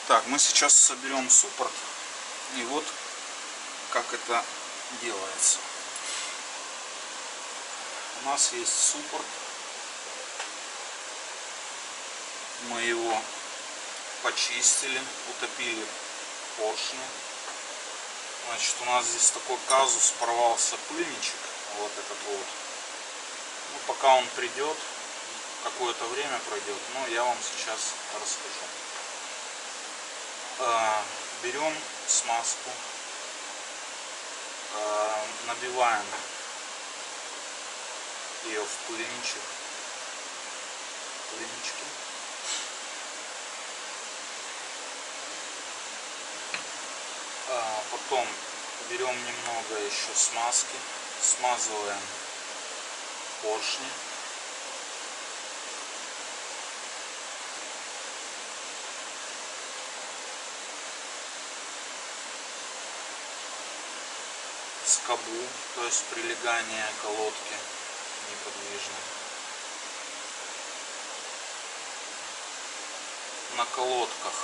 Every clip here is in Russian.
Так, мы сейчас соберем суппорт, и вот как это делается. У нас есть суппорт, мы его почистили, утопили поршни. Значит, у нас здесь такой казус, порвался пыльничек, вот этот вот. Ну, пока он придет, какое-то время пройдет, но я вам сейчас расскажу. Берем смазку, набиваем ее в пыльнички. Потом берем немного еще смазки, смазываем поршни. Скобу, то есть прилегание колодки неподвижной. На колодках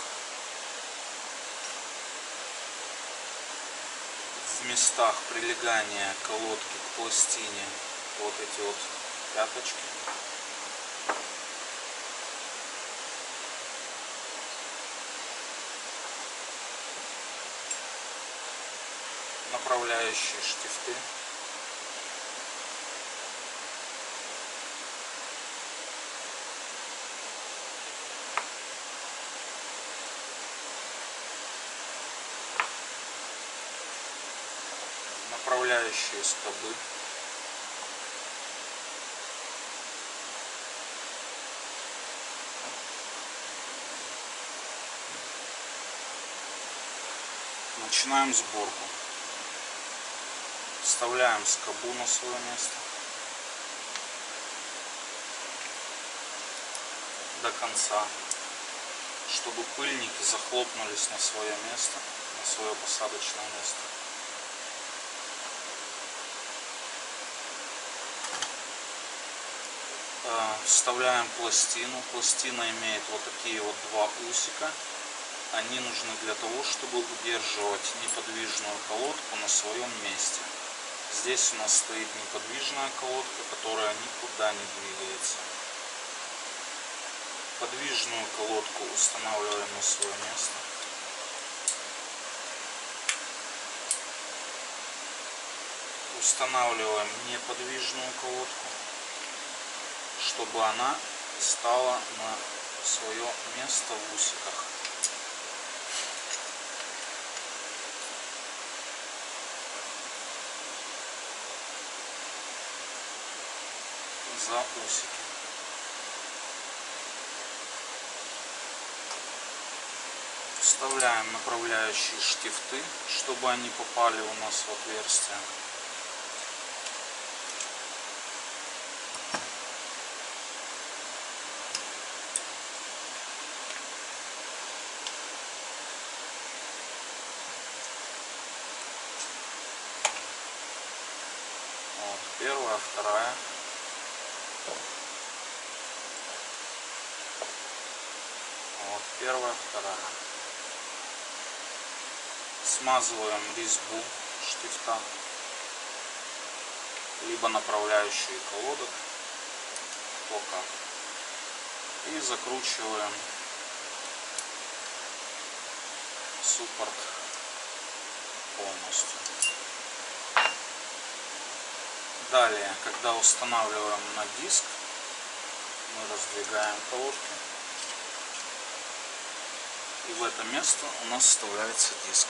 в местах прилегания колодки к пластине вот эти вот пяточки. Направляющие штифты. Направляющие скобы. Начинаем сборку. Вставляем скобу на свое место до конца, чтобы пыльники захлопнулись на свое место, на свое посадочное место. Вставляем пластину. Пластина имеет вот такие вот два усика. Они нужны для того, чтобы удерживать неподвижную колодку на своем месте. Здесь у нас стоит неподвижная колодка, которая никуда не двигается. Подвижную колодку устанавливаем на свое место. Устанавливаем неподвижную колодку, чтобы она стала на свое место в усиках. За усики. Вставляем направляющие штифты, чтобы они попали у нас в отверстие. Вот, первая, вторая. Вот, первая, вторая. Смазываем резьбу штифта, либо направляющие колодок, кто как. И закручиваем суппорт полностью. Далее, когда устанавливаем на диск, мы раздвигаем колодки. И в это место у нас вставляется диск.